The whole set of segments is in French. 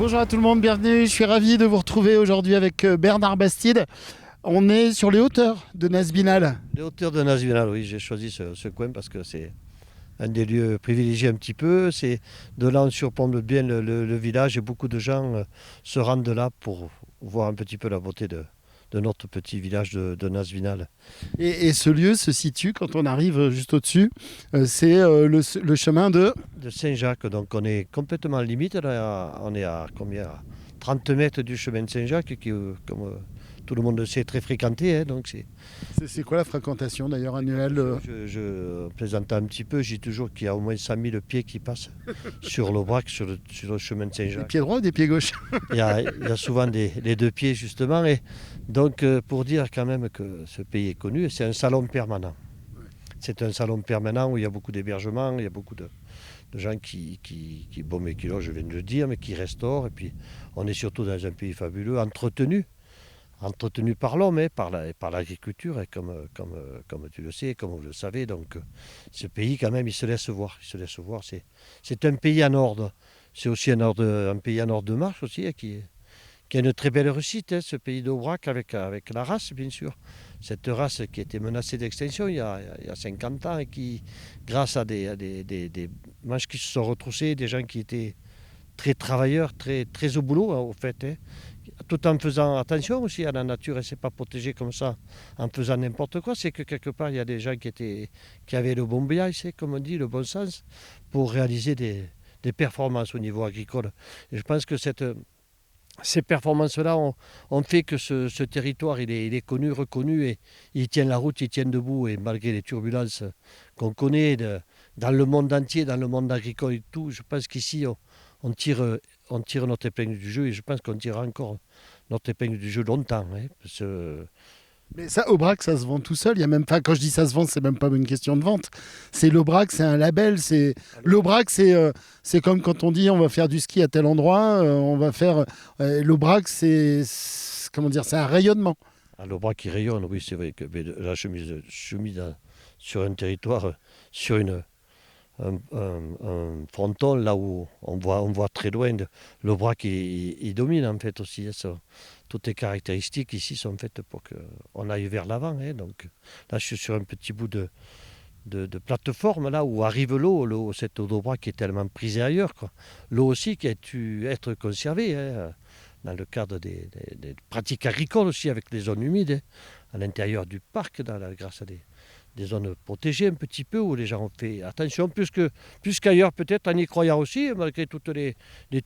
Bonjour à tout le monde, bienvenue. Je suis ravi de vous retrouver aujourd'hui avec Bernard Bastide. On est sur les hauteurs de Nazbinal. Les hauteurs de Nazbinal, oui, j'ai choisi ce coin parce que c'est un des lieux privilégiés un petit peu. C'est de là on surplombe bien le village et beaucoup de gens se rendent de là pour voir un petit peu la beauté de notre petit village de Nazbinal. Et ce lieu se situe, quand on arrive juste au-dessus, c'est le chemin de... De Saint-Jacques, donc on est complètement limite, là, on est à combien, à 30 mètres du chemin de Saint-Jacques qui, comme tout le monde le sait, est très fréquenté. Donc C'est quoi la fréquentation d'ailleurs annuelle Je plaisante un petit peu, je dis toujours qu'il y a au moins 100 000 pieds qui passent sur l'Aubrac, sur le chemin de Des Saint-Jacques. pieds droits ou des pieds gauches? Il y a souvent les deux pieds justement. Et donc pour dire quand même que ce pays est connu, c'est un salon permanent. C'est un salon permanent où il y a beaucoup d'hébergements, il y a beaucoup de gens qui logent, je viens de le dire, mais qui restaurent. Et puis on est surtout dans un pays fabuleux, entretenu par l'homme, par l'agriculture, comme tu le sais, comme vous le savez. Donc ce pays, quand même, il se laisse voir. C'est un pays en ordre. C'est aussi un pays en ordre de marche aussi, qui a une très belle réussite, ce pays d'Aubrac, avec la race, bien sûr. Cette race qui était menacée d'extinction il y a 50 ans et qui, grâce à des manches qui se sont retroussées, des gens qui étaient très travailleurs, très au boulot, au fait, tout en faisant attention aussi à la nature, et c'est pas protégé comme ça en faisant n'importe quoi. C'est que quelque part il y a des gens qui avaient le bon biais, c'est comme on dit, le bon sens pour réaliser des performances au niveau agricole. Et je pense que ces performances-là ont fait que ce territoire il est connu, reconnu, et il tient la route, il tient debout, et malgré les turbulences qu'on connaît dans le monde entier, dans le monde agricole et tout, je pense qu'ici on tire notre épingle du jeu, et je pense qu'on tirera encore notre épingle du jeu longtemps. Parce que Mais ça, Aubrac, ça se vend tout seul. Il y a même, enfin, quand je dis ça se vend, c'est même pas une question de vente. C'est l'Aubrac, c'est un label. L'Aubrac, c'est comme quand on dit on va faire du ski à tel endroit, on va faire. L'Aubrac, comment dire, c'est un rayonnement. l'Aubrac qui rayonne, oui, c'est vrai que mais là, je suis mis sur un territoire, sur un fronton, là où on voit très loin. L'Aubrac, il domine en fait aussi. Toutes les caractéristiques ici sont faites pour qu'on aille vers l'avant. Donc là, je suis sur un petit bout de plateforme, là où arrive cette eau d'Aubrac qui est tellement prisée ailleurs, quoi. L'eau aussi qui a dû être conservée, dans le cadre des pratiques agricoles aussi, avec les zones humides, à l'intérieur du parc, grâce à des zones protégées un petit peu, où les gens ont fait attention, plus qu'ailleurs peut-être, en y croyant aussi, malgré toutes les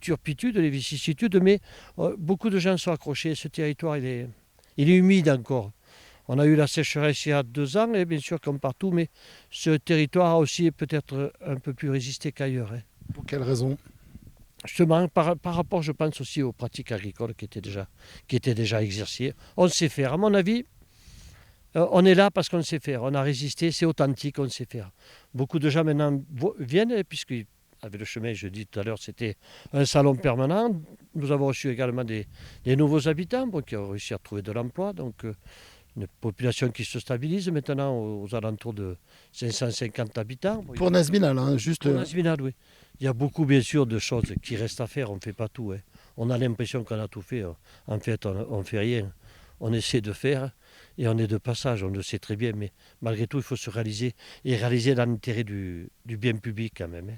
turpitudes, les vicissitudes, mais beaucoup de gens sont accrochés. Ce territoire, il est humide encore. On a eu la sécheresse il y a 2 ans, et bien sûr comme partout, mais ce territoire a aussi peut-être un peu plus résisté qu'ailleurs. Pour quelle raison? Justement, par rapport, je pense aussi aux pratiques agricoles qui étaient déjà exercées. On sait faire, à mon avis. On est là parce qu'on sait faire, on a résisté, c'est authentique, on sait faire. Beaucoup de gens maintenant viennent, puisque avec le chemin, je dis tout à l'heure, c'était un salon permanent. Nous avons reçu également des nouveaux habitants qui ont réussi à trouver de l'emploi. Donc une population qui se stabilise maintenant aux alentours de 550 habitants. Pour Nazbinal, hein, juste. Pour Nazbinal, oui. Il y a beaucoup, bien sûr, de choses qui restent à faire, on ne fait pas tout. On a l'impression qu'on a tout fait. En fait, on ne fait rien. On essaie de faire, et on est de passage, on le sait très bien, mais malgré tout, il faut se réaliser, et réaliser dans l'intérêt du bien public quand même.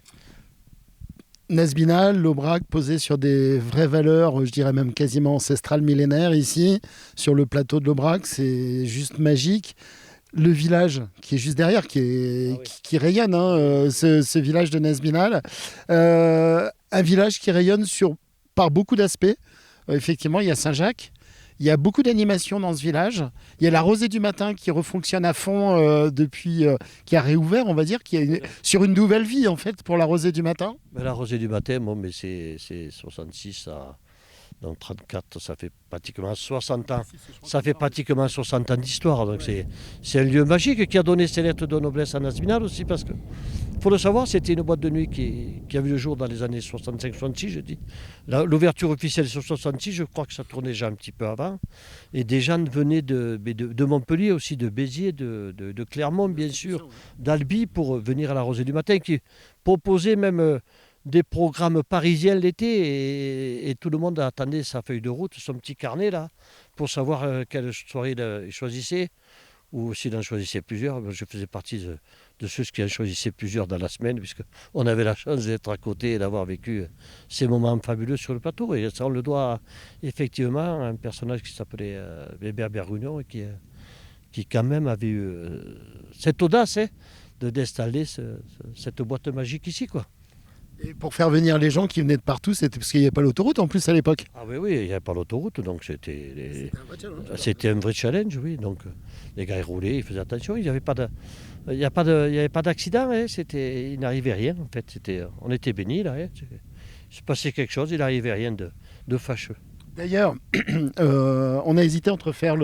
Nazbinal, l'Aubrac, posé sur des vraies valeurs, je dirais même quasiment ancestrales, millénaires, ici, sur le plateau de l'Aubrac, c'est juste magique. Le village qui est juste derrière, qui rayonne, hein, ce village de Nazbinal. Un village qui rayonne par beaucoup d'aspects. Effectivement, il y a Saint-Jacques. Il y a beaucoup d'animations dans ce village. Il y a la Rosée du matin qui refonctionne à fond depuis, qui a réouvert, on va dire, sur une nouvelle vie en fait pour la Rosée du matin. La Rosée du matin, bon, mais c'est 66 à... Donc 34, ça fait pratiquement 60 ans. Ça fait pratiquement 60 ans d'histoire. Donc c'est un lieu magique qui a donné ses lettres de noblesse à Nazbinal aussi, parce que, faut le savoir, c'était une boîte de nuit qui a vu le jour dans les années 65-66, je dis. L'ouverture officielle sur 66, je crois que ça tournait déjà un petit peu avant. Et des gens venaient de Montpellier aussi, de Béziers, de Clermont bien sûr, d'Albi, pour venir à la Rosée du matin, qui proposait même des programmes parisiens l'été et tout le monde attendait sa feuille de route, son petit carnet là, pour savoir quelle soirée il choisissait ou s'il en choisissait plusieurs. Je faisais partie de ceux qui en choisissaient plusieurs dans la semaine, puisqu'on avait la chance d'être à côté et d'avoir vécu ces moments fabuleux sur le plateau. Et ça, on le doit effectivement à un personnage qui s'appelait Weber Bergugnon et qui quand même avait eu cette audace d'installer cette boîte magique ici, quoi. Et pour faire venir les gens qui venaient de partout, c'était parce qu'il n'y avait pas l'autoroute en plus à l'époque. Ah oui, il n'y avait pas l'autoroute, donc C'était un vrai challenge. c'était un vrai challenge, oui. Donc les gars ils roulaient, ils faisaient attention, il n'y avait pas de, il y a pas de, il y avait pas d'accident, il n'arrivait rien en fait. On était bénis là, il se passait quelque chose, il n'arrivait rien de fâcheux. D'ailleurs, on a hésité entre faire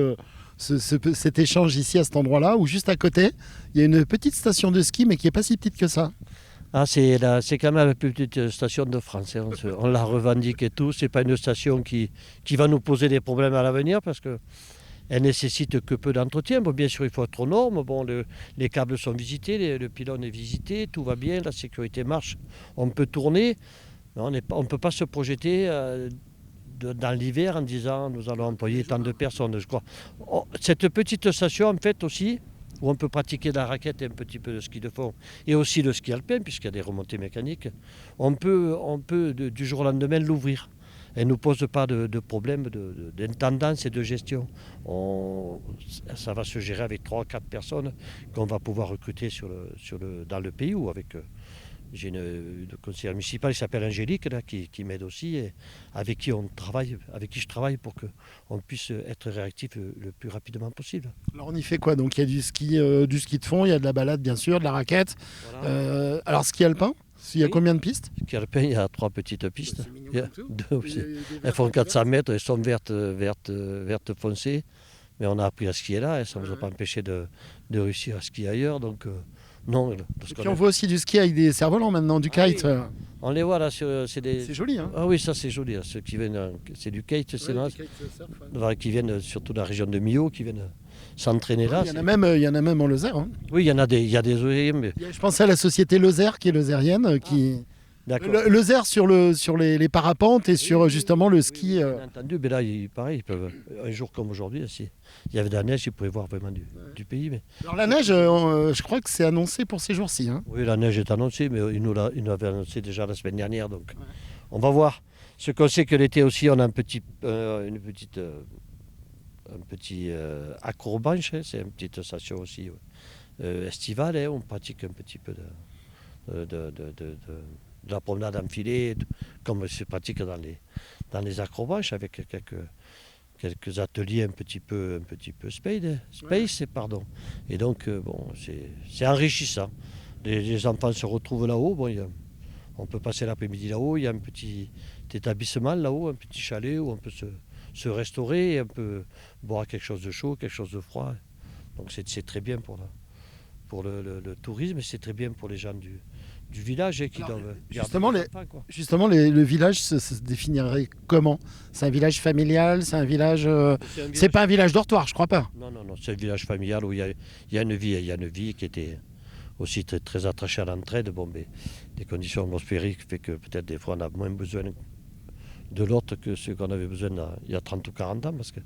cet échange ici à cet endroit-là, ou juste à côté, il y a une petite station de ski, mais qui n'est pas si petite que ça. Ah, c'est quand même la plus petite station de France. On la revendique et tout. C'est pas une station qui va nous poser des problèmes à l'avenir parce que elle nécessite que peu d'entretien. Bon, bien sûr, il faut être aux normes. Bon, les câbles sont visités, le pylône est visité, tout va bien, la sécurité marche. On peut tourner. Mais on ne peut pas se projeter dans l'hiver en disant nous allons employer tant de personnes. Je crois. Cette petite station, en fait, aussi, où on peut pratiquer la raquette et un petit peu de ski de fond, et aussi le ski alpin, puisqu'il y a des remontées mécaniques, on peut du jour au lendemain l'ouvrir. Elle ne nous pose pas de problème d'intendance et de gestion. Ça va se gérer avec 3 ou 4 personnes qu'on va pouvoir recruter dans le pays ou avec... J'ai une conseillère municipale qui s'appelle Angélique, là, qui m'aide aussi, et avec qui je travaille pour qu'on puisse être réactif le plus rapidement possible. Alors on y fait quoi? Donc il y a du ski de fond, il y a de la balade bien sûr, de la raquette. Voilà. Alors ski alpin, il y a Oui. combien de pistes? Ski alpin, il y a 3 petites pistes. C'est mignon Il y a comme tout. elles font 400 mètres, elles sont vertes foncées, mais on a appris à skier là, et ça ne nous a pas empêché de réussir à skier ailleurs. Donc, non, Et puis on voit aussi du ski avec des cerfs-volants maintenant, du Ah kite. oui. On les voit là, C'est joli, hein? Ah oui, ça c'est joli. Là. Ceux qui viennent, c'est du kite, c'est là, du kite surf, ouais. voilà, qui viennent surtout de la région de Millau, qui viennent s'entraîner là. Il y en a même en Lozère. Hein. Oui, il y a des OEM. Je pensais à la société Lozère, qui est lozérienne, qui... D'accord. Lozère sur les parapentes et sur justement le ski. Bien entendu, mais là, pareil, ils peuvent, un jour comme aujourd'hui, s'il y avait de la neige, ils pouvaient voir vraiment du pays. Mais... Alors la neige, je crois que c'est annoncé pour ces jours-ci. Hein. Oui, la neige est annoncée, mais ils nous l'avaient annoncé déjà la semaine dernière, donc on va voir. Ce qu'on sait que l'été aussi, on a un petit accrobanche, c'est une petite station aussi estivale, on pratique un petit peu de la promenade en filet, comme se pratique dans les acrobanches, avec quelques ateliers un petit peu space, pardon. Et donc, bon, c'est enrichissant. Les enfants se retrouvent là-haut. Bon, on peut passer l'après-midi là-haut. Il y a un petit établissement là-haut, un petit chalet où on peut se restaurer, et on peut boire quelque chose de chaud, quelque chose de froid. Donc c'est très bien pour le tourisme, et c'est très bien pour les gens du village qui doivent justement, le village se définirait comment? C'est un village familial? C'est un village... C'est pas un village dortoir, je crois pas. Non, c'est un village familial où il y a une vie qui était aussi très, très attachée à l'entraide. Bon, mais les conditions atmosphériques fait que peut-être des fois on a moins besoin de l'autre que ce qu'on avait besoin il y a 30 ou 40 ans, parce que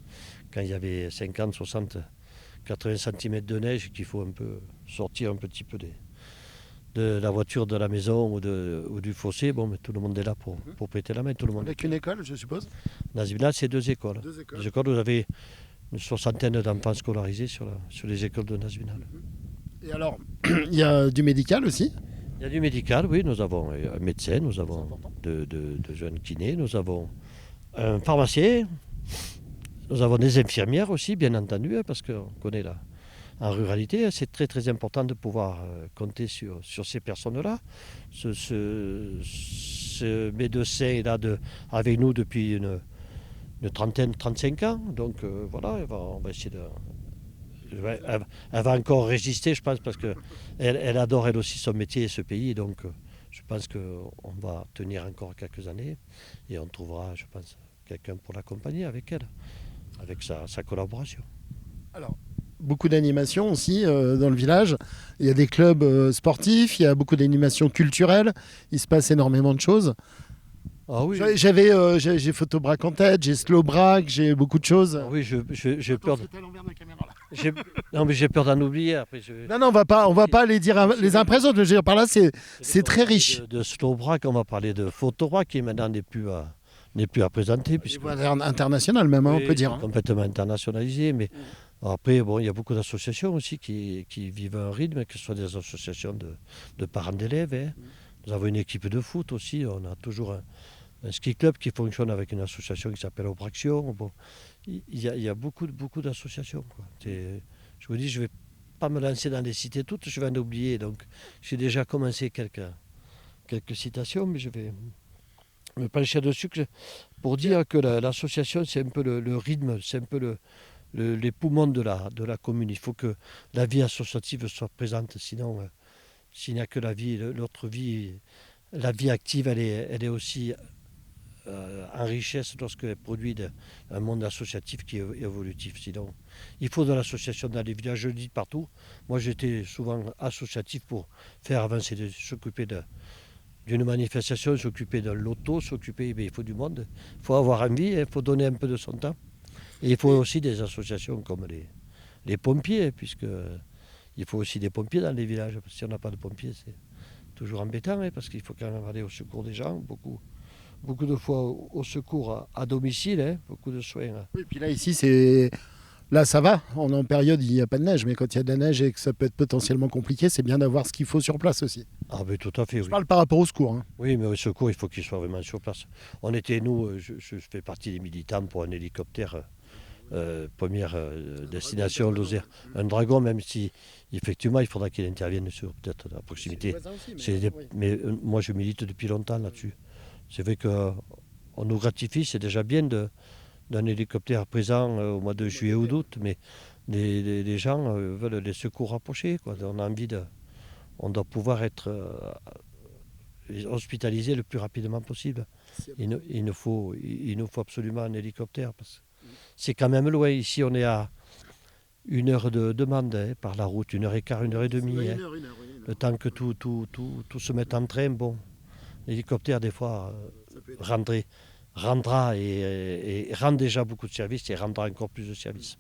quand il y avait 50, 60, 80 cm de neige, qu'il faut un peu sortir un petit peu de la voiture de la maison ou du fossé, bon, mais tout le monde est là pour prêter la main. Tout le monde. Avec une école, je suppose? Nazibinal, c'est 2 écoles. Deux écoles, vous avez une 60aine d'enfants scolarisés sur les écoles de Nazibinal. Et alors, il y a du médical aussi? Il y a du médical, oui. Nous avons un médecin, nous avons de jeunes kinés, nous avons un pharmacien, nous avons des infirmières aussi, bien entendu, parce qu'on connaît là. En ruralité, c'est très très important de pouvoir compter sur ces personnes-là. Ce médecin est là avec nous depuis une trentaine, 35 ans. Donc voilà, on va essayer de... Elle va encore résister, je pense, parce qu'elle adore elle aussi son métier et ce pays. Donc je pense qu'on va tenir encore quelques années et on trouvera, je pense, quelqu'un pour l'accompagner avec elle, avec sa collaboration. Alors, beaucoup d'animations aussi dans le village. Il y a des clubs sportifs, il y a beaucoup d'animations culturelles. Il se passe énormément de choses. Ah oui. J'ai Photobrac en tête, j'ai Slowbrac, j'ai beaucoup de choses. Ah oui, j'ai peur. Non, mais j'ai peur d'en oublier. Après, Non, on va pas les dire les uns après les autres. Je veux dire, par là, c'est très riche. De Slowbrac, on va parler de Photobrac qui maintenant n'est plus à présenter. Puisque international même, on peut dire. Complètement internationalisé. Mais après, bon, il y a beaucoup d'associations aussi qui vivent un rythme, que ce soit des associations de parents d'élèves. Hein. Nous avons une équipe de foot aussi. On a toujours un ski club qui fonctionne avec une association qui s'appelle Aubraction. Bon, il y a beaucoup d'associations. Je vous dis, je ne vais pas me lancer dans les citer toutes, je vais en oublier. Donc, j'ai déjà commencé quelques citations, mais je vais me pencher dessus pour dire que l'association, c'est un peu le rythme, c'est un peu les poumons de la commune. Il faut que la vie associative soit présente, sinon, s'il n'y a que la vie, l'autre vie, la vie active, elle est aussi en richesse lorsqu'elle produit un monde associatif qui est évolutif. Sinon, il faut de l'association dans les villages, je le dis partout. Moi, j'étais souvent associatif pour faire avancer, s'occuper d'une manifestation, s'occuper d'un loto, il faut du monde, il faut avoir envie, il faut donner un peu de son temps. Et il faut aussi des associations comme les pompiers, puisque il faut aussi des pompiers dans les villages. Parce que si on n'a pas de pompiers, c'est toujours embêtant, parce qu'il faut quand même aller au secours des gens, beaucoup de fois au secours à domicile, beaucoup de soins. Oui, puis là, ici, là, ça va. On est en période, il n'y a pas de neige, mais quand il y a de la neige et que ça peut être potentiellement compliqué, c'est bien d'avoir ce qu'il faut sur place aussi. Ah, mais tout à fait, Je parle par rapport au secours. Hein. Oui, mais au secours, il faut qu'il soit vraiment sur place. Je fais partie des militants pour un hélicoptère. Première destination Lozère. Un dragon, même si effectivement il faudra qu'il intervienne sur peut-être à proximité. Mais moi je milite depuis longtemps là-dessus. C'est vrai qu'on nous gratifie, c'est déjà bien d'un hélicoptère présent au mois de juillet ou d'août, mais les gens veulent les secours rapprochés. On a envie on doit pouvoir être hospitalisé le plus rapidement possible. Il nous faut absolument un hélicoptère parce que c'est quand même loin. Ici, on est à 1 heure de demande par la route, 1h15, 1h30. Le temps que tout se mette en train, bon, l'hélicoptère, des fois, rendra et rend déjà beaucoup de services et rendra encore plus de services.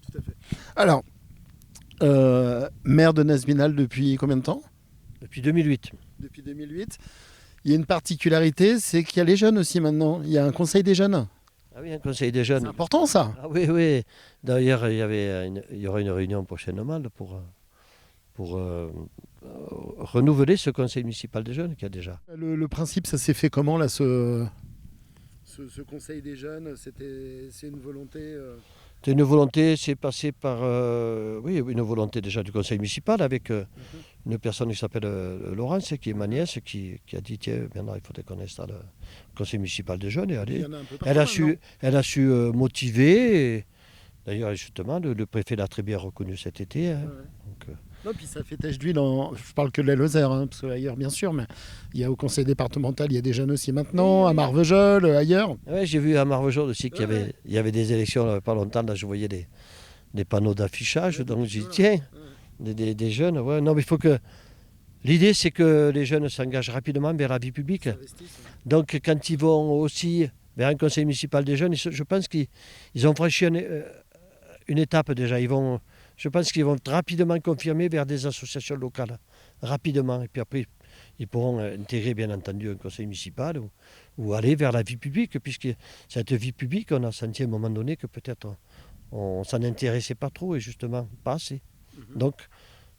Tout à fait. Alors, maire de Nazbinal depuis combien de temps ? Depuis 2008. Depuis 2008. Il y a une particularité, c'est qu'il y a les jeunes aussi maintenant. Il y a un conseil des jeunes. Ah oui, un conseil des jeunes. C'est important ça. Ah oui. D'ailleurs, il y aura une réunion prochainement pour renouveler ce conseil municipal des jeunes qu'il y a déjà. Le principe, ça s'est fait comment là, ce conseil des jeunes, c'est une volonté C'est une volonté, c'est passé par une volonté déjà du conseil municipal avec une personne qui s'appelle Laurence, qui est ma nièce, qui a dit tiens, maintenant il faudrait qu'on installe le conseil municipal des jeunes et aller. Elle a su motiver. Et, d'ailleurs, justement, le préfet l'a très bien reconnu cet été. Hein, donc, non, puis ça fait tache d'huile, je parle que de la Lozère, parce qu'ailleurs bien sûr, mais il y a au conseil départemental, il y a des jeunes aussi maintenant, à Marvejols, ailleurs. Oui, j'ai vu à Marvejols aussi qu'il y avait des élections il n'y avait pas longtemps, là je voyais des panneaux d'affichage, donc j'ai dit tiens, des jeunes, non mais il faut que... L'idée c'est que les jeunes s'engagent rapidement vers la vie publique, donc quand ils vont aussi vers un conseil municipal des jeunes, je pense qu'ils ont franchi une étape déjà, je pense qu'ils vont rapidement confirmer vers des associations locales, rapidement. Et puis après, ils pourront intégrer bien entendu un conseil municipal ou aller vers la vie publique, puisque cette vie publique, on a senti à un moment donné que peut-être on s'en intéressait pas trop et justement pas assez. Donc,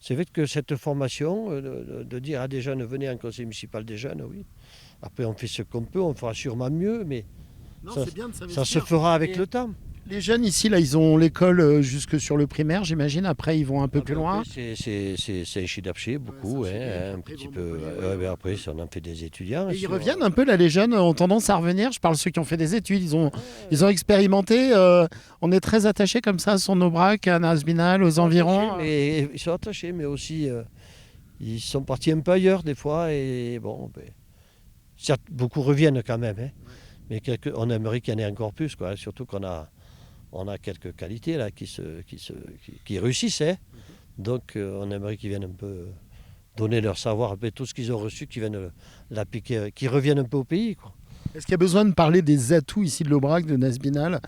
c'est vrai que cette formation, de dire à des jeunes, venez à un conseil municipal des jeunes, oui. Après, on fait ce qu'on peut, on fera sûrement mieux, mais non, ça se fera avec le temps. Les jeunes ici, là, ils ont l'école jusque sur le primaire, j'imagine. Après, ils vont un peu plus loin. C'est un chidapché, beaucoup, un petit peu. Après, on en fait des étudiants. Et ils reviennent un peu, là, les jeunes ont tendance à revenir. Je parle de ceux qui ont fait des études, ils ont expérimenté. On est très attachés comme ça, sur Aubrac, à Nazbinal, aux environs. Ils sont attachés, mais aussi, ils sont partis un peu ailleurs, des fois. Et bon, certes, beaucoup reviennent quand même. Mais on aimerait qu'il y en ait encore plus, surtout qu'on a on a quelques qualités là qui réussissent. Hein. Donc on aimerait qu'ils viennent un peu donner leur savoir, un peu tout ce qu'ils ont reçu, qu'ils viennent l'appliquer, qu'ils reviennent un peu au pays, quoi. Est-ce qu'il y a besoin de parler des atouts ici de l'Aubrac, de Nasbinal?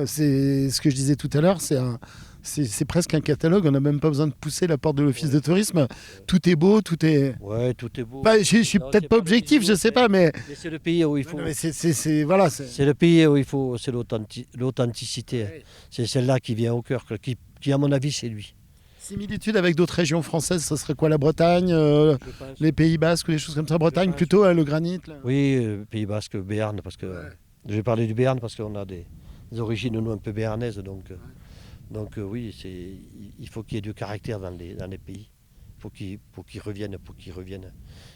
C'est ce que je disais tout à l'heure, c'est presque un catalogue, on n'a même pas besoin de pousser la porte de l'office de tourisme. Tout est beau, tout est... Ouais, tout est beau. Bah, je suis peut-être pas objectif, je sais pas, mais... C'est le pays où il faut... Voilà, c'est le pays où il faut... C'est l'authenticité. Ouais. C'est celle-là qui vient au cœur, qui à mon avis, c'est lui. Similitude avec d'autres régions françaises, ce serait quoi, la Bretagne, les Pays Basques ou des choses comme ça? Bretagne plutôt, le granit là. Oui, Pays Basques, Béarn, parce que je vais parler du Béarn parce qu'on a des origines nous un peu béarnaises, donc oui, il faut qu'il y ait du caractère dans les pays, pour qu'ils reviennent.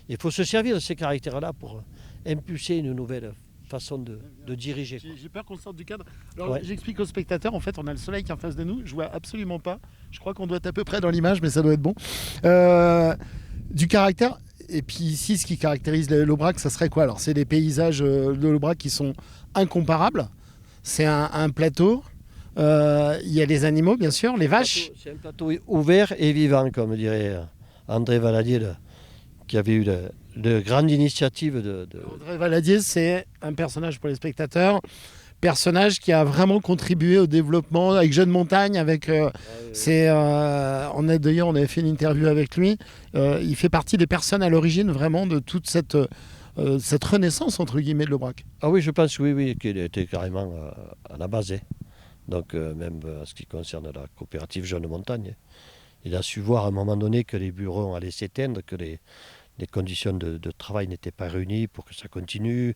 Il faut se servir de ces caractères-là pour impulser une nouvelle façon de diriger. J'ai peur qu'on sorte du cadre. Alors j'explique aux spectateurs, en fait on a le soleil qui est en face de nous, je vois absolument pas, je crois qu'on doit être à peu près dans l'image mais ça doit être bon. Du caractère, et puis ici ce qui caractérise l'Aubrac, ça serait quoi? Alors c'est des paysages de l'Aubrac qui sont incomparables, c'est un plateau, il y a des animaux bien sûr, les vaches. C'est un plateau ouvert et vivant comme dirait André Valadier qui avait eu de grande initiative André Valadier, c'est un personnage pour les spectateurs, personnage qui a vraiment contribué au développement avec Jeunes Montagnes, avec on avait fait une interview avec lui. Il fait partie des personnes à l'origine vraiment de toute cette renaissance entre guillemets de l'Aubrac. Ah oui, je pense oui qu'il était carrément à la base. Hein. Donc même en ce qui concerne la coopérative Jeunes Montagnes, il a su voir à un moment donné que les bureaux allaient s'éteindre, que les conditions de travail n'étaient pas réunies pour que ça continue.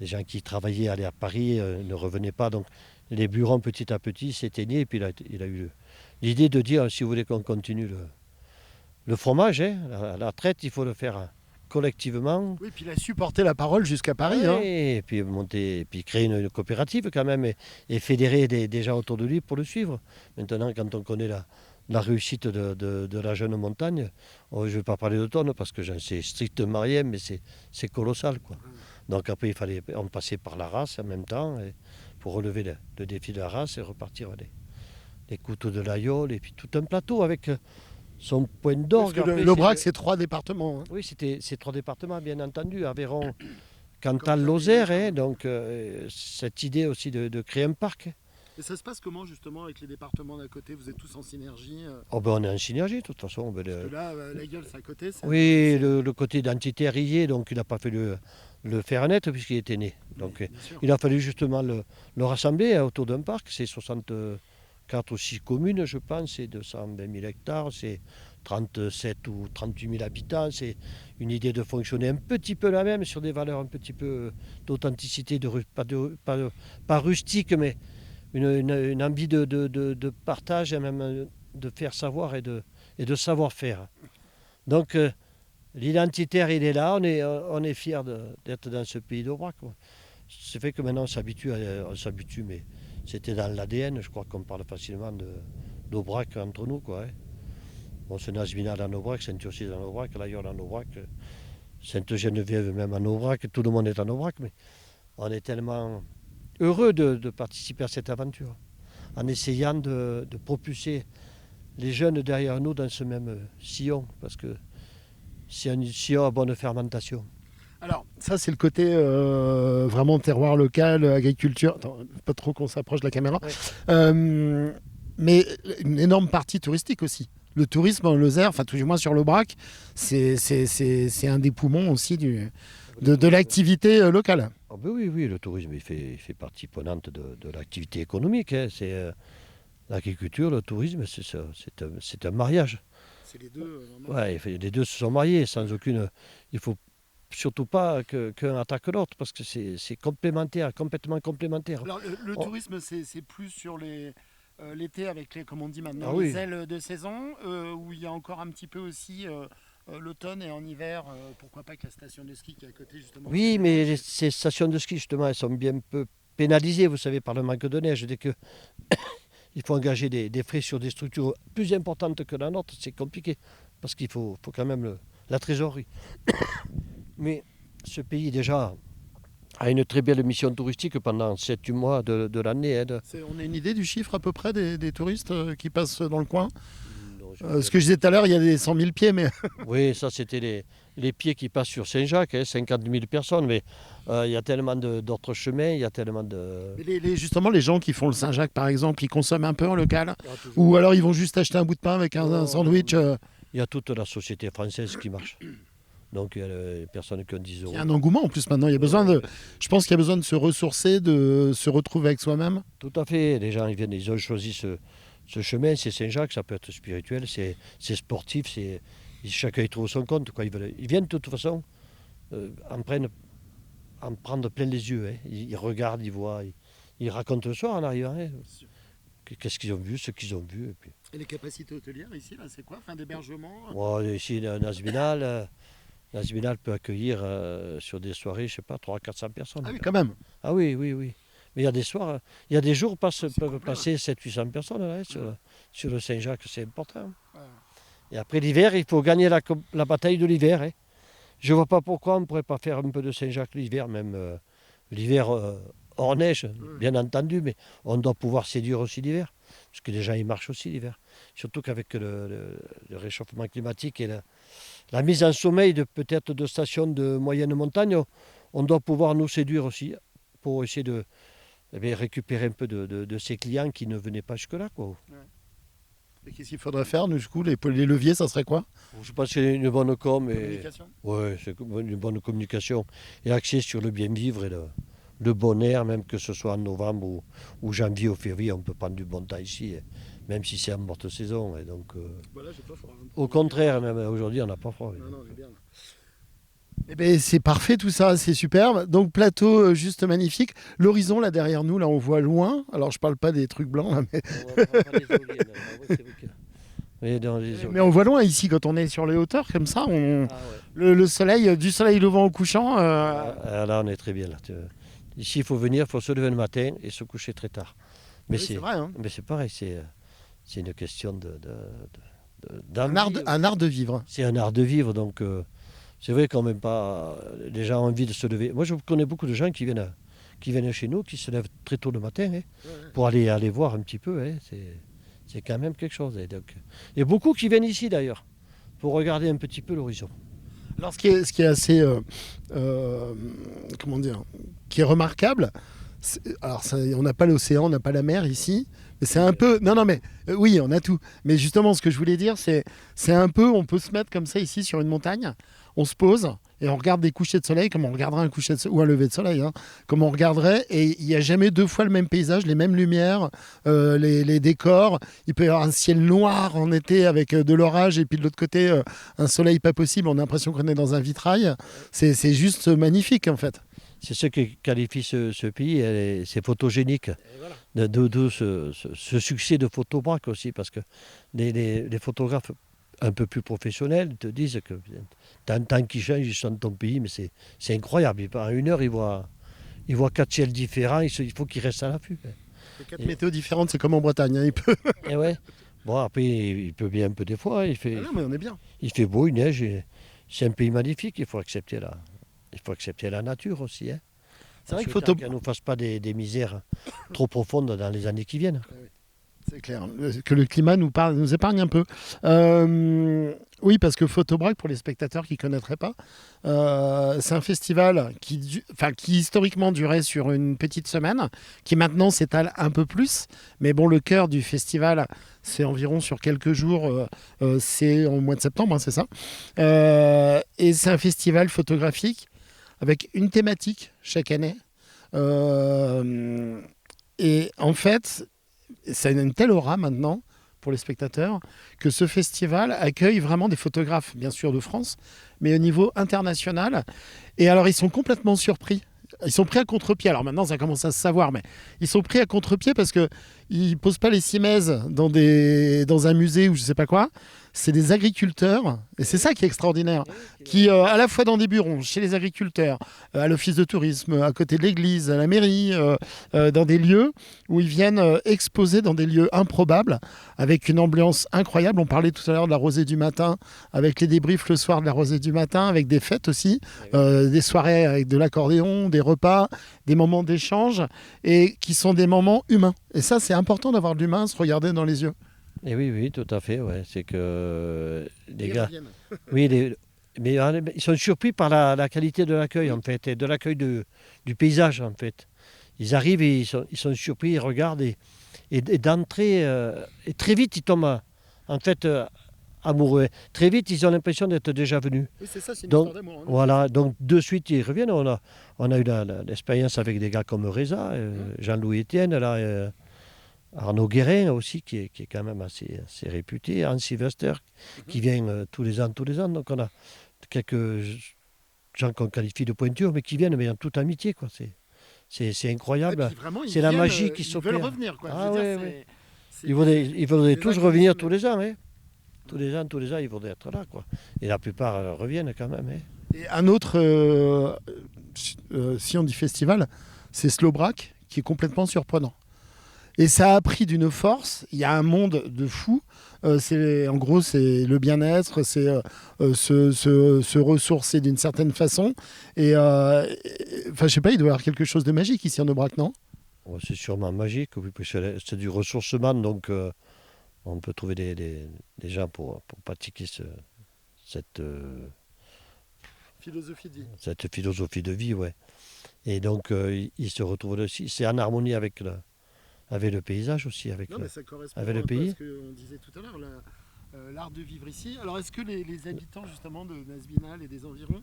Les gens qui travaillaient allaient à Paris, ne revenaient pas. Donc les bureaux petit à petit s'éteignaient. Et puis il a eu l'idée de dire, si vous voulez qu'on continue le fromage, hein, la traite, il faut le faire collectivement. Oui, puis il a su porter la parole jusqu'à Paris. Et puis créer une coopérative quand même et fédérer des gens autour de lui pour le suivre. Maintenant, quand on connaît la réussite de la Jeune Montagne, je ne vais pas parler de tonnes parce que j'en sais strictement rien, mais c'est colossal, quoi. Donc après, on passait par la race en même temps pour relever le défi de la race et repartir les couteaux de l'Aïol et puis tout un plateau avec son point d'orgue. Parce que l'Aubrac, c'est 3 départements. Hein. Oui, c'est 3 départements, bien entendu. Aveyron, Cantal, Lozère. Hein, donc cette idée aussi de créer un parc. Et ça se passe comment justement avec les départements d'à côté? Vous êtes tous en synergie? On est en synergie de toute façon. Parce que là, l'Aïol, c'est à côté. Oui, le côté identitaire y est, donc il n'a pas fait le faire naître puisqu'il était né. Donc il a fallu justement le rassembler autour d'un parc. C'est 64 ou 6 communes, je pense, c'est 220 000 hectares, c'est 37 ou 38 000 habitants. C'est une idée de fonctionner un petit peu la même sur des valeurs un petit peu d'authenticité, pas rustique, mais une envie de partage et même de faire savoir et de savoir-faire. Donc l'identitaire, il est là, on est fiers d'être dans ce pays d'Aubrac. C'est fait que maintenant on s'habitue, mais c'était dans l'ADN, je crois qu'on parle facilement d'Aubrac entre nous, quoi. Hein. Bon, c'est Nasbinal en Aubrac, Saint-Ursis en Aubrac, l'Aïol en Aubrac, Sainte-Geneviève même en Aubrac, tout le monde est en Aubrac, mais on est tellement heureux de participer à cette aventure, en essayant de propulser les jeunes derrière nous dans ce même sillon, parce que c'est un sillon à bonne fermentation. Alors, ça, c'est le côté vraiment terroir local, agriculture. Attends, pas trop qu'on s'approche de la caméra. Ouais. Mais une énorme partie touristique aussi. Le tourisme en Lozère, enfin tout du moins sur l'Aubrac, c'est un des poumons aussi de l'activité locale. Oh ben oui, le tourisme il fait partie prenante de l'activité économique. Hein. C'est l'agriculture, le tourisme, c'est un mariage. C'est les deux. Ouais, les deux se sont mariés sans aucune. Il faut surtout pas qu'un attaque l'autre parce que c'est complémentaire, complètement complémentaire. Alors le tourisme, c'est plus sur l'été avec comme on dit maintenant, les ailes de saison, où il y a encore un petit peu aussi l'automne et en hiver, pourquoi pas que la station de ski qui est à côté justement. Oui, mais ces stations de ski justement, elles sont bien peu pénalisées, vous savez, par le manque de neige. Dès que il faut engager des frais sur des structures plus importantes que la nôtre, c'est compliqué parce qu'il faut quand même la trésorerie. Mais ce pays déjà a une très belle mission touristique pendant 7 mois de l'année. Hein, On a une idée du chiffre à peu près des touristes qui passent dans le coin? Non, Ce que je disais tout à l'heure, il y a des 100 000 pieds, mais... Oui, ça c'était les pieds qui passent sur Saint-Jacques, 50 000 personnes, mais il y a tellement d'autres chemins, il y a tellement de... Justement, les gens qui font le Saint-Jacques, par exemple, ils consomment un peu en local? Toujours. Ou alors ils vont juste acheter un bout de pain avec un sandwich Il y a toute la société française qui marche. Donc il y a les personnes qui ont 10 euros. Il y a un engouement en plus maintenant. Il y a besoin de... Je pense qu'il y a besoin de se ressourcer, de se retrouver avec soi-même. Tout à fait. Les gens ils ont choisi ce chemin, c'est Saint-Jacques, ça peut être spirituel, c'est sportif, chacun y trouve son compte. Quoi. Ils viennent de toute façon en prendre plein les yeux. Hein. Ils regardent, ils voient, ils racontent le soir en arrivant. Hein. Qu'est-ce qu'ils ont vu, ce qu'ils ont vu. Et les capacités hôtelières ici, là, c'est quoi? Enfin, d'hébergement? Ici, Nazminal peut accueillir sur des soirées, je sais pas, 300-400 personnes. Ah oui, quand même. Ah oui. Mais il y a des soirs, il y a des jours peuvent passer 700-800 personnes là, sur le Saint-Jacques, c'est important. Ouais. Et après l'hiver, il faut gagner la bataille de l'hiver. Hein. Je ne vois pas pourquoi on ne pourrait pas faire un peu de Saint-Jacques l'hiver, même l'hiver hors neige, bien entendu, mais on doit pouvoir séduire aussi l'hiver, parce que les gens ils marchent aussi l'hiver. Surtout qu'avec le réchauffement climatique et la mise en sommeil peut-être de stations de moyenne montagne, on doit pouvoir nous séduire aussi pour essayer de récupérer un peu de ces clients qui ne venaient pas jusque-là. Quoi. Ouais. Et qu'est-ce qu'il faudrait faire, du coup, les leviers, ça serait quoi? Je pense que c'est une bonne communication. Oui, c'est une bonne communication et axée sur le bien vivre et le bon air, même que ce soit en novembre ou janvier ou février, on peut prendre du bon temps ici, même si c'est en morte saison. Et donc, voilà, j'ai pas froid. Au contraire, même aujourd'hui, on n'a pas froid. Non, on est bien. Eh ben, c'est parfait tout ça, c'est superbe. Donc plateau juste magnifique. L'horizon là derrière nous, là on voit loin. Alors je parle pas des trucs blancs là, mais on voit loin ici quand on est sur les hauteurs comme ça. Le soleil, du soleil levant au couchant. Là on est très bien là. Ici il faut venir, il faut se lever le matin et se coucher très tard. Mais oui, c'est vrai. Hein. Mais c'est pareil, c'est une question un art de vivre. C'est un art de vivre donc. C'est vrai quand même pas. Les gens ont envie de se lever. Moi, je connais beaucoup de gens qui viennent chez nous, qui se lèvent très tôt le matin pour aller voir un petit peu. Hein. C'est quand même quelque chose. Hein. Donc, il y a beaucoup qui viennent ici d'ailleurs pour regarder un petit peu l'horizon. Alors, ce qui est assez, comment dire, qui est remarquable. Alors, on n'a pas l'océan, on n'a pas la mer ici. Mais c'est un peu. Non, mais oui, on a tout. Mais justement, ce que je voulais dire, c'est un peu. On peut se mettre comme ça ici sur une montagne. On se pose et on regarde des couchers de soleil comme on regarderait un coucher de soleil ou un lever de soleil, hein, comme on regarderait. Et il n'y a jamais deux fois le même paysage, les mêmes lumières, les décors. Il peut y avoir un ciel noir en été avec de l'orage et puis de l'autre côté un soleil pas possible. On a l'impression qu'on est dans un vitrail. C'est juste magnifique en fait. C'est ce qui qualifie ce pays, c'est photogénique. Voilà. D'où ce succès de Photobrac aussi, parce que les photographes un peu plus professionnels te disent que tant qu'ils changent, ils sont de ton pays, mais c'est incroyable. En 1 heure, ils voient 4 ciels différents, il faut qu'ils restent à l'affût. Les 4 météos différentes, c'est comme en Bretagne, hein, il peut. Et ouais. Bon, après, il peut bien un peu des fois. Non, mais on est bien. Il fait beau, il neige, c'est un pays magnifique, il faut accepter la nature aussi. Hein. C'est vrai qu'elle ne nous fasse pas des misères trop profondes dans les années qui viennent. C'est clair, que le climat nous épargne un peu. Oui, parce que Photobrac, pour les spectateurs qui ne connaîtraient pas, c'est un festival qui historiquement durait sur une petite semaine, qui maintenant s'étale un peu plus. Mais bon, le cœur du festival, c'est environ sur quelques jours, c'est au mois de septembre, hein, c'est ça. Et c'est un festival photographique avec une thématique chaque année. Et en fait, ça a une telle aura maintenant pour les spectateurs que ce festival accueille vraiment des photographes, bien sûr de France, mais au niveau international. Et alors, ils sont complètement surpris. Ils sont pris à contre-pied. Alors maintenant, ça commence à se savoir, mais ils sont pris à contre-pied parce qu'ils ils posent pas les cimaises dans un musée ou je sais pas quoi. C'est des agriculteurs, et c'est ça qui est extraordinaire, qui, à la fois dans des bureaux, chez les agriculteurs, à l'office de tourisme, à côté de l'église, à la mairie, dans des lieux où ils viennent exposer dans des lieux improbables, avec une ambiance incroyable. On parlait tout à l'heure de la rosée du matin, avec les débriefs le soir de la rosée du matin, avec des fêtes aussi, des soirées avec de l'accordéon, des repas, des moments d'échange, et qui sont des moments humains. Et ça, c'est important d'avoir de l'humain, se regarder dans les yeux. Et oui, tout à fait. Ouais. C'est que les Ils gars, reviennent. oui, mais ils sont surpris par la qualité de l'accueil en fait, et de l'accueil du paysage en fait. Ils arrivent et ils sont surpris, ils regardent et d'entrée, et très vite ils tombent en fait amoureux. Très vite ils ont l'impression d'être déjà venus. Oui, c'est ça, c'est une Donc, histoire d'amour. Hein. voilà, donc de suite ils reviennent. On a eu l'expérience avec des gars comme Reza, Jean-Louis Etienne, là, Arnaud Guérin aussi, qui est quand même assez réputé, Hans Sylvester, qui vient tous les ans. Donc on a quelques gens qu'on qualifie de pointure, mais qui viennent mais en toute amitié. Quoi. C'est incroyable. Et puis vraiment, C'est la magie qui ils s'opère. veulent revenir. Quoi. Ah Je veux ouais, dire, ouais. c'est Ils voudraient des tous actes revenir de tous les ans. Hein. Tous les ans, ils voudraient être là. Quoi. Et la plupart reviennent quand même. Hein. Et un autre, si on dit festival, c'est Slowbrack, qui est complètement surprenant. Et ça a pris d'une force. Il y a un monde de fous. En gros, c'est le bien-être, c'est se ressourcer d'une certaine façon. Et je sais pas, il doit y avoir quelque chose de magique ici en Aubrac, non? Ouais, c'est sûrement magique. Oui, parce que c'est du ressourcement, donc on peut trouver des gens pour pratiquer cette Philosophie de vie. cette philosophie de vie, ouais. Et donc ils se retrouvent aussi. C'est en harmonie avec le paysage aussi, avec Non, mais ça correspond avec le un peu à pays. ce qu'on disait tout à l'heure, l'art de vivre ici. Alors, est-ce que les habitants justement de Nasbinal et des environs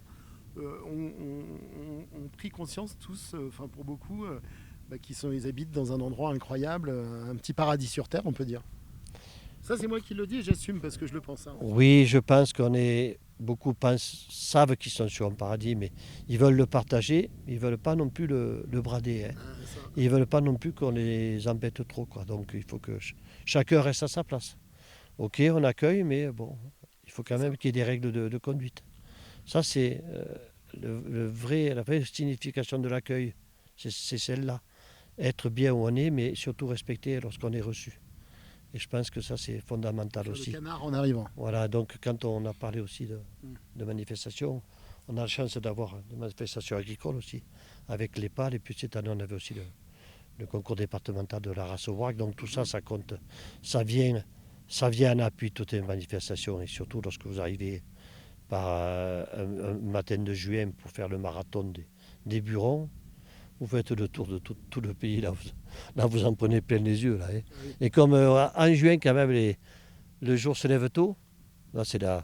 ont pris conscience tous, enfin pour beaucoup, ils habitent dans un endroit incroyable, un petit paradis sur terre, on peut dire. Ça, c'est moi qui le dis et j'assume parce que je le pense. Hein. Oui, je pense beaucoup savent qu'ils sont sur un paradis, mais ils veulent le partager, ils ne veulent pas non plus le brader. Hein. Ils ne veulent pas non plus qu'on les embête trop. Quoi. Donc il faut que chacun reste à sa place. Ok, on accueille, mais bon, il faut quand même qu'il y ait des règles de conduite. Ça, c'est la vraie signification de l'accueil. C'est celle-là. Être bien où on est, mais surtout respecter lorsqu'on est reçu. Et je pense que ça, c'est fondamental Faire aussi. le canard en arrivant. Voilà, donc quand on a parlé aussi de manifestations, on a la chance d'avoir des manifestations agricoles aussi, avec les pales. Et puis cette année, on avait aussi le concours départemental de la race Aubrac. Donc tout ça, ça compte. Ça vient en appui de toutes les manifestations. Et surtout lorsque vous arrivez par un matin de juin pour faire le marathon des Burons, vous faites le tour de tout le pays. Là, vous en prenez plein les yeux. Là, hein. Oui. Et comme en juin, quand même, le jour se lève tôt, là, c'est la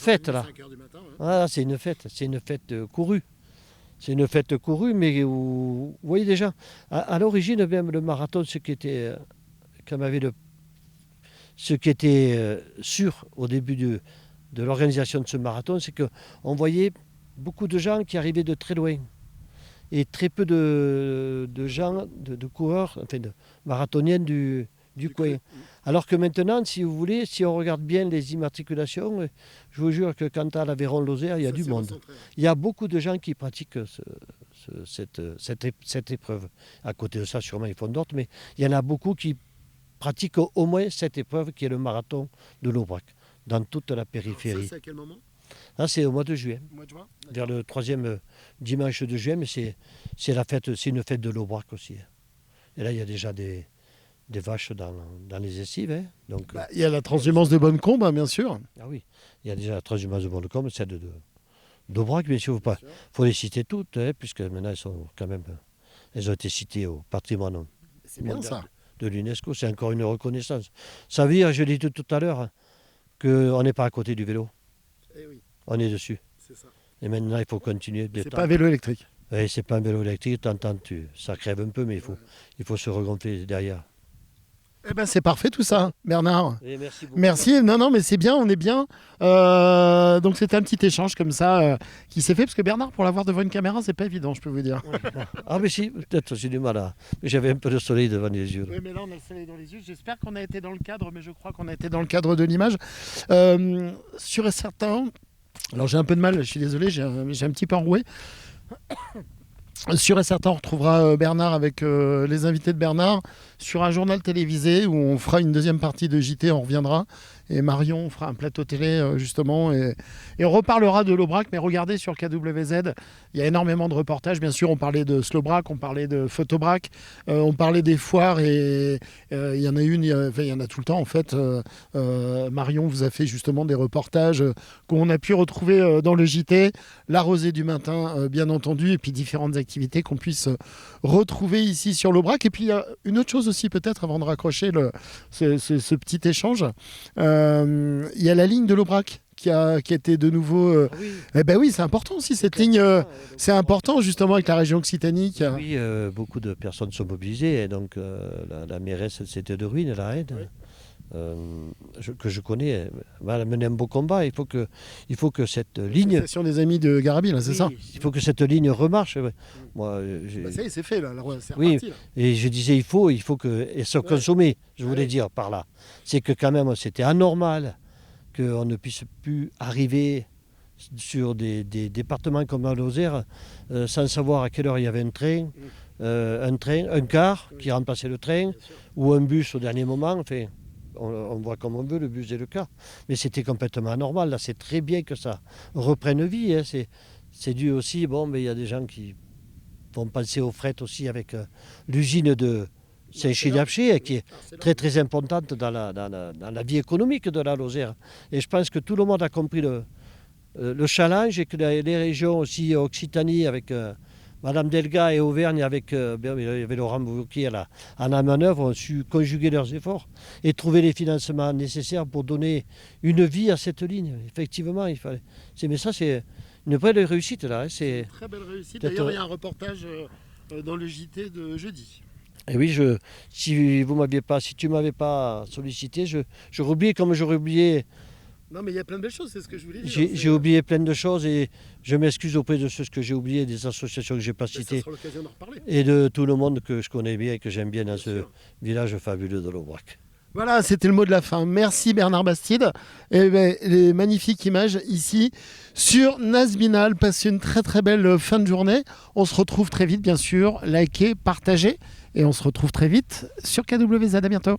fête. Là. 5 heures du matin, ouais. Ah, c'est une fête courue. C'est une fête courue, mais vous voyez déjà, à l'origine, même le marathon, ce qui était sûr au début de l'organisation de ce marathon, c'est qu'on voyait beaucoup de gens qui arrivaient de très loin. Et très peu de gens, de coureurs, enfin de marathoniens du coin. Alors que maintenant, si vous voulez, si on regarde bien les immatriculations, je vous jure que quant à l'Aveyron-Lozère, il y a du monde. Recentré. Il y a beaucoup de gens qui pratiquent cette épreuve. À côté de ça, sûrement, ils font d'autres, mais il y en a beaucoup qui pratiquent au moins cette épreuve qui est le marathon de l'Aubrac, dans toute la périphérie. Alors ça, c'est à quel moment ? Ah, c'est au mois de juin, juin vers le 3e dimanche de juin, mais c'est une fête de l'Aubrac aussi. Et là, il y a déjà des vaches dans les essives. Hein, donc, il y a la transhumance de Bonnecombe, hein, bien sûr. Ah oui, il y a déjà la transhumance de Bonnecombe, celle d'Aubrac, bien sûr. Il faut les citer toutes, hein, puisque maintenant, elles ont été citées au patrimoine mondial de l'UNESCO. C'est encore une reconnaissance. Ça veut dire, je l'ai dit tout à l'heure, hein, qu'on n'est pas à côté du vélo. Eh oui. On est dessus. C'est ça. Et maintenant, il faut continuer. C'est pas un vélo électrique. Oui, c'est pas un vélo électrique. Ça crève un peu, mais il faut se regonfler derrière. Eh ben, c'est parfait tout ça, Bernard. Et merci beaucoup. Merci. Non, mais c'est bien, on est bien. Donc c'était un petit échange comme ça qui s'est fait parce que Bernard, pour l'avoir devant une caméra, c'est pas évident, je peux vous dire. Ah mais si, peut-être j'ai du mal à... J'avais un peu de soleil devant les yeux. Là. Oui, mais là on a le soleil dans les yeux. J'espère qu'on a été dans le cadre, mais je crois qu'on a été dans le cadre de l'image. Sûr et certain. Alors j'ai un peu de mal, je suis désolé, j'ai un petit peu enroué. Sûr et certain, on retrouvera Bernard avec les invités de Bernard sur un journal télévisé où on fera une deuxième partie de JT, on reviendra. Et Marion fera un plateau télé justement et on reparlera de l'Aubrac. Mais regardez sur KWZ, il y a énormément de reportages. Bien sûr, on parlait de Slowbrac, on parlait de Photobrac, on parlait des foires et il y en a une, il y en a tout le temps en fait. Marion vous a fait justement des reportages qu'on a pu retrouver dans le JT, la rosée du matin bien entendu et puis différentes activités qu'on puisse retrouver ici sur l'Aubrac. Et puis il y a une autre chose aussi peut-être avant de raccrocher ce petit échange. Il y a la ligne de l'Aubrac qui a été de nouveau... Ah oui. Eh ben oui, c'est important aussi cette ligne. C'est important justement avec la région occitanique. Oui, beaucoup de personnes sont mobilisées. Et donc la mairesse c'était de Ruine, la Haine, que je connais, elle a mené un beau combat. Il faut que cette ligne... L'association des amis de Garabi, là, c'est ça. Il faut que cette ligne remarche. Moi, ça y est, c'est fait là. C'est oui, reparti, là. et je disais il faut que... Et se consommer, je voulais dire par là. C'est que quand même c'était anormal qu'on ne puisse plus arriver sur des départements comme la Lozère sans savoir à quelle heure il y avait un train, un car qui remplaçait le train, ou un bus au dernier moment. Enfin, on voit comme on veut le bus et le car. Mais c'était complètement anormal. Là, c'est très bien que ça reprenne vie. Hein. C'est dû aussi, mais il y a des gens qui vont penser au fret aussi avec l'usine de Saint-Chiliapché, qui est très très importante dans la vie économique de la Lozère. Et je pense que tout le monde a compris le challenge et que les régions aussi, Occitanie avec Madame Delga et Auvergne avec il y avait Laurent Wauquiez à la manœuvre, ont su conjuguer leurs efforts et trouver les financements nécessaires pour donner une vie à cette ligne. Effectivement, il fallait. Mais ça, c'est une vraie réussite là. C'est une très belle réussite. D'ailleurs, il y a un reportage dans le JT de jeudi. Et oui, si tu m'avais pas sollicité, j'aurais oublié comme j'aurais oublié. Non, mais il y a plein de belles choses, c'est ce que je voulais dire. J'ai oublié plein de choses et je m'excuse auprès de ceux que j'ai oubliés, des associations que je n'ai pas citées. Ça sera l'occasion d'en reparler. Et de tout le monde que je connais bien et que j'aime bien dans ce village fabuleux de l'Aubrac. Voilà, c'était le mot de la fin. Merci Bernard Bastide. Et les magnifiques images ici sur Nazbinal. Passez une très très belle fin de journée. On se retrouve très vite, bien sûr. Likez, partagez. Et on se retrouve très vite sur KWZ. À bientôt.